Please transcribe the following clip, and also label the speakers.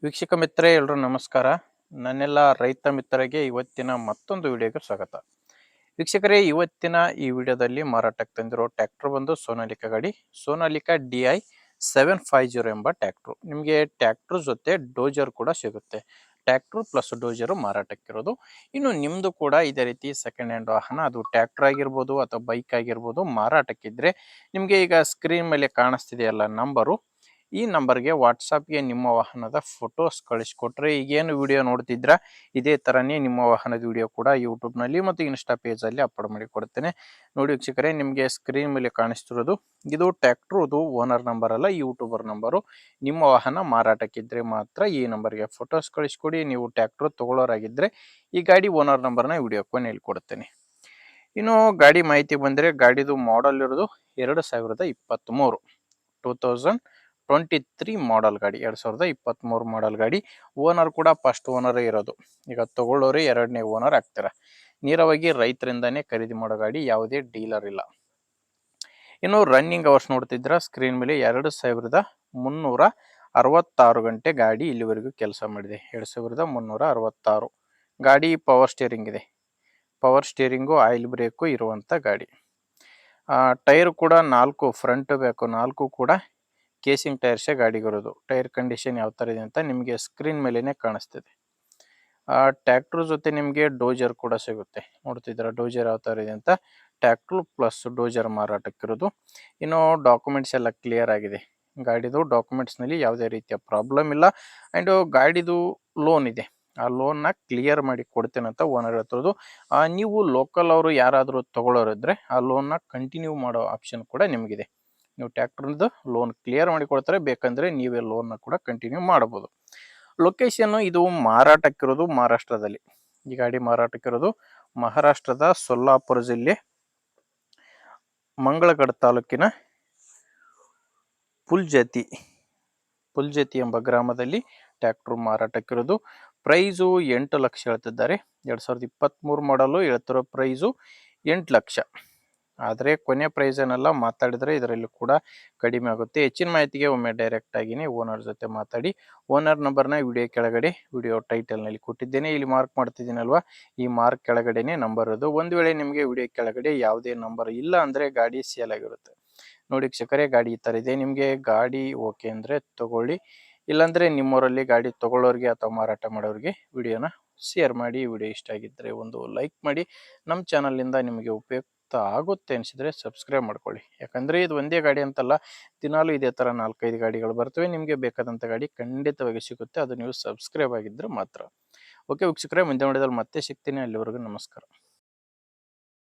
Speaker 1: ವೀಕ್ಷಕ ಮಿತ್ರರೇ ಎಲ್ಲರೂ ನಮಸ್ಕಾರ. ನನ್ನೆಲ್ಲ ರೈತ ಮಿತ್ರರಿಗೆ ಇವತ್ತಿನ ಮತ್ತೊಂದು ವಿಡಿಯೋಗೆ ಸ್ವಾಗತ. ವೀಕ್ಷಕರೇ, ಇವತ್ತಿನ ಈ ವಿಡಿಯೋದಲ್ಲಿ ಮಾರಾಟಕ್ಕೆ ತಂದಿರೋ ಟ್ರ್ಯಾಕ್ಟರ್ ಬಂದು ಸೋನಾಲಿಕಾ ಗಾಡಿ ಸೋನಾಲಿಕಾ DI 750 ಎಂಬ ಟ್ರ್ಯಾಕ್ಟರ್. ನಿಮಗೆ ಟ್ರ್ಯಾಕ್ಟರ್ ಜೊತೆ ಡೋಜರ್ ಕೂಡ ಸಿಗುತ್ತೆ. ಟ್ರ್ಯಾಕ್ಟರ್ ಪ್ಲಸ್ ಡೋಜರು ಮಾರಾಟಕ್ಕಿರೋದು. ಇನ್ನು ನಿಮ್ಮದು ಕೂಡ ಇದೇ ರೀತಿ ಸೆಕೆಂಡ್ ಹ್ಯಾಂಡ್ ವಾಹನ, ಅದು ಟ್ರ್ಯಾಕ್ಟರ್ ಆಗಿರ್ಬೋದು ಅಥವಾ ಬೈಕ್ ಆಗಿರ್ಬೋದು, ಮಾರಾಟಕ್ಕಿದ್ರೆ ನಿಮಗೆ ಈಗ ಸ್ಕ್ರೀನ್ ಮೇಲೆ ಕಾಣಿಸ್ತಿದೆಯಲ್ಲ ನಂಬರು, ಈ ನಂಬರ್ಗೆ ವಾಟ್ಸಪ್ಗೆ ನಿಮ್ಮ ವಾಹನದ ಫೋಟೋಸ್ ಕಳಿಸ್ಕೊಟ್ರೆ, ಈಗೇನು ವಿಡಿಯೋ ನೋಡ್ತಿದ್ರ ಇದೇ ಥರನೇ ನಿಮ್ಮ ವಾಹನದ ವಿಡಿಯೋ ಕೂಡ ಯೂಟ್ಯೂಬ್ನಲ್ಲಿ ಮತ್ತು ಇನ್ಸ್ಟಾ ಪೇಜಲ್ಲಿ ಅಪ್ಲೋಡ್ ಮಾಡಿ ಕೊಡ್ತೇನೆ. ನೋಡಿ ವೀಕ್ಷಕರೇ, ನಿಮಗೆ ಸ್ಕ್ರೀನ್ ಮೇಲೆ ಕಾಣಿಸ್ತಿರೋದು ಇದು ಟ್ರ್ಯಾಕ್ಟ್ರು, ಇದು ಓನರ್ ನಂಬರ್ ಅಲ್ಲ, ಯೂಟ್ಯೂಬರ್ ನಂಬರು. ನಿಮ್ಮ ವಾಹನ ಮಾರಾಟಕ್ಕಿದ್ರೆ ಮಾತ್ರ ಈ ನಂಬರ್ಗೆ ಫೋಟೋಸ್ ಕಳಿಸ್ಕೊಡಿ. ನೀವು ಟ್ರ್ಯಾಕ್ಟ್ರು ತಗೊಳ್ಳೋರಾಗಿದ್ದರೆ ಈ ಗಾಡಿ ಓನರ್ ನಂಬರ್ನ ವಿಡಿಯೋ ಕೊನೆಯಲ್ಲಿ ಕೊಡ್ತೇನೆ. ಇನ್ನು ಗಾಡಿ ಮಾಹಿತಿ ಬಂದರೆ, ಗಾಡಿದು ಮಾಡಲ್ ಇರೋದು 2023 2023 ಮಾಡಲ್ ಗಾಡಿ, 2023 ಮಾಡಲ್ ಗಾಡಿ. ಓನರ್ ಕೂಡ ಫಸ್ಟ್ ಓನರೇ ಇರೋದು. ಈಗ ತಗೊಳ್ಳೋರು ಎರಡನೇ ಓನರ್ ಆಗ್ತಾರೆ. ನೇರವಾಗಿ ರೈತರಿಂದಾನೇ ಖರೀದಿ ಮಾಡೋ ಗಾಡಿ, ಯಾವುದೇ ಡೀಲರ್ ಇಲ್ಲ. ಇನ್ನು ರನ್ನಿಂಗ್ ಅವರ್ಸ್ ನೋಡ್ತಿದ್ರ ಸ್ಕ್ರೀನ್ ಮೇಲೆ 2366 ಗಂಟೆ ಗಾಡಿ ಇಲ್ಲಿವರೆಗೂ ಕೆಲಸ ಮಾಡಿದೆ. 2366 ಗಾಡಿ. ಪವರ್ ಸ್ಟೇರಿಂಗ್ ಇದೆ. ಪವರ್ ಸ್ಟೇರಿಂಗು, ಆಯಿಲ್ ಬ್ರೇಕು ಇರುವಂಥ ಗಾಡಿ. ಟೈರ್ ಕೂಡ 4 ಫ್ರಂಟ್ ಬ್ಯಾಕು 4 ಕೂಡ ಕೇಸಿಂಗ್ ಟೈರ್ಸೇ ಗಾಡಿಗಿರೋದು. ಟೈರ್ ಕಂಡೀಷನ್ ಯಾವ ಥರ ಇದೆ ಅಂತ ನಿಮಗೆ ಸ್ಕ್ರೀನ್ ಮೇಲೇ ಕಾಣಿಸ್ತಿದೆ. ಟ್ರ್ಯಾಕ್ಟ್ರ್ ಜೊತೆ ನಿಮಗೆ ಡೋಜರ್ ಕೂಡ ಸಿಗುತ್ತೆ. ನೋಡ್ತಿದ್ದೀರಾ ಡೋಜರ್ ಯಾವ ಥರ ಇದೆ ಅಂತ. ಟ್ರ್ಯಾಕ್ಟ್ರು ಪ್ಲಸ್ ಡೋಜರ್ ಮಾರಾಟಕ್ಕಿರೋದು. ಇನ್ನು ಡಾಕ್ಯುಮೆಂಟ್ಸ್ ಎಲ್ಲ ಕ್ಲಿಯರ್ ಆಗಿದೆ. ಗಾಡಿದು ಡಾಕ್ಯುಮೆಂಟ್ಸ್ನಲ್ಲಿ ಯಾವುದೇ ರೀತಿಯ ಪ್ರಾಬ್ಲಮ್ ಇಲ್ಲ. ಆ್ಯಂಡ್ ಗಾಡಿದು ಲೋನ್ ಇದೆ. ಆ ಲೋನ್ನ ಕ್ಲಿಯರ್ ಮಾಡಿ ಕೊಡ್ತೇನೆ ಅಂತ ಓನರ್ ಹೇಳ್ತಿರೋದು. ನೀವು ಲೋಕಲ್ ಅವರು ಯಾರಾದರೂ ತಗೊಳ್ಳೋರಿದ್ರೆ ಆ ಲೋನ್ನ ಕಂಟಿನ್ಯೂ ಮಾಡೋ ಆಪ್ಷನ್ ಕೂಡ ನಿಮಗಿದೆ. ನೀವು ಟ್ರ್ಯಾಕ್ಟರ್ದು ಲೋನ್ ಕ್ಲಿಯರ್ ಮಾಡಿ ಕೊಡ್ತಾರೆ, ಬೇಕಂದರೆ ನೀವೇ ಲೋನ್ನ ಕೂಡ ಕಂಟಿನ್ಯೂ ಮಾಡ್ಬೋದು. ಲೊಕೇಶನ್ನು ಇದು ಮಾರಾಟಕ್ಕಿರೋದು ಮಹಾರಾಷ್ಟ್ರದಲ್ಲಿ. ಈ ಗಾಡಿ ಮಾರಾಟಕ್ಕಿರೋದು ಮಹಾರಾಷ್ಟ್ರದ ಸೊಲ್ಲಾಪುರ ಜಿಲ್ಲೆ ಮಂಗಳಗಢ ತಾಲೂಕಿನ ಪುಲ್ಜತಿ ಎಂಬ ಗ್ರಾಮದಲ್ಲಿ ಟ್ರ್ಯಾಕ್ಟರ್ ಮಾರಾಟಕ್ಕಿರೋದು. ಪ್ರೈಸು 8 ಲಕ್ಷ ಹೇಳ್ತಿದ್ದಾರೆ. 2023 ಮಾಡಲು ಹೇಳ್ತಿರೋ ಪ್ರೈಸು 8 ಲಕ್ಷ. ಆದರೆ ಕೊನೆ ಪ್ರೈಸ್ ಏನೆಲ್ಲ ಮಾತಾಡಿದರೆ ಇದರಲ್ಲಿ ಕೂಡ ಕಡಿಮೆ ಆಗುತ್ತೆ. ಹೆಚ್ಚಿನ ಮಾಹಿತಿಗೆ ಒಮ್ಮೆ ಡೈರೆಕ್ಟ್ ಆಗಿನೇ ಓನರ್ ಜೊತೆ ಮಾತಾಡಿ. ಓನರ್ ನಂಬರ್ನ ವಿಡಿಯೋ ಕೆಳಗಡೆ ವಿಡಿಯೋ ಟೈಟಲ್ನಲ್ಲಿ ಕೊಟ್ಟಿದ್ದೇನೆ. ಇಲ್ಲಿ ಮಾರ್ಕ್ ಮಾಡ್ತಿದ್ದೀನಲ್ವಾ, ಈ ಮಾರ್ಕ್ ಕೆಳಗಡೆನೆ ನಂಬರ್ ಇರೋದು. ಒಂದು ವೇಳೆ ನಿಮಗೆ ವಿಡಿಯೋ ಕೆಳಗಡೆ ಯಾವುದೇ ನಂಬರ್ ಇಲ್ಲ ಅಂದರೆ ಗಾಡಿ ಸೇಲ್ ಆಗಿರುತ್ತೆ. ನೋಡಿ ವೀಕ್ಷಕರೇ, ಗಾಡಿ ಈ ಥರ ಇದೆ. ನಿಮಗೆ ಗಾಡಿ ಓಕೆ ಅಂದರೆ ತಗೊಳ್ಳಿ, ಇಲ್ಲಾಂದರೆ ನಿಮ್ಮೂರಲ್ಲಿ ಗಾಡಿ ತಗೊಳ್ಳೋರಿಗೆ ಅಥವಾ ಮಾರಾಟ ಮಾಡೋರಿಗೆ ವಿಡಿಯೋನ ಶೇರ್ ಮಾಡಿ. ವಿಡಿಯೋ ಇಷ್ಟ ಆಗಿದ್ದರೆ ಒಂದು ಲೈಕ್ ಮಾಡಿ. ನಮ್ಮ ಚಾನಲಿಂದ ನಿಮಗೆ ಉಪಯುಕ್ತ ಆಗುತ್ತೆ ಅನಿಸಿದರೆ ಸಬ್ಸ್ಕ್ರೈಬ್ ಮಾಡ್ಕೊಳ್ಳಿ. ಯಾಕಂದರೆ ಇದು ಒಂದೇ ಗಾಡಿ ಅಂತಲ್ಲ, ದಿನಾಲೂ ಇದೇ ಥರ 4-5 ಗಾಡಿಗಳು ಬರ್ತವೆ. ನಿಮಗೆ ಬೇಕಾದಂಥ ಗಾಡಿ ಖಂಡಿತವಾಗಿ ಸಿಗುತ್ತೆ, ಅದು ನೀವು ಸಬ್ಸ್ಕ್ರೈಬ್ ಆಗಿದ್ದರೆ ಮಾತ್ರ. ಓಕೆ ವೀಕ್ಷಕರೇ, ಮುಂದೆ ವಿಡಿಯೋದಲ್ಲಿ ಮತ್ತೆ ಸಿಗ್ತೀನಿ. ಅಲ್ಲಿವರೆಗೂ ನಮಸ್ಕಾರ.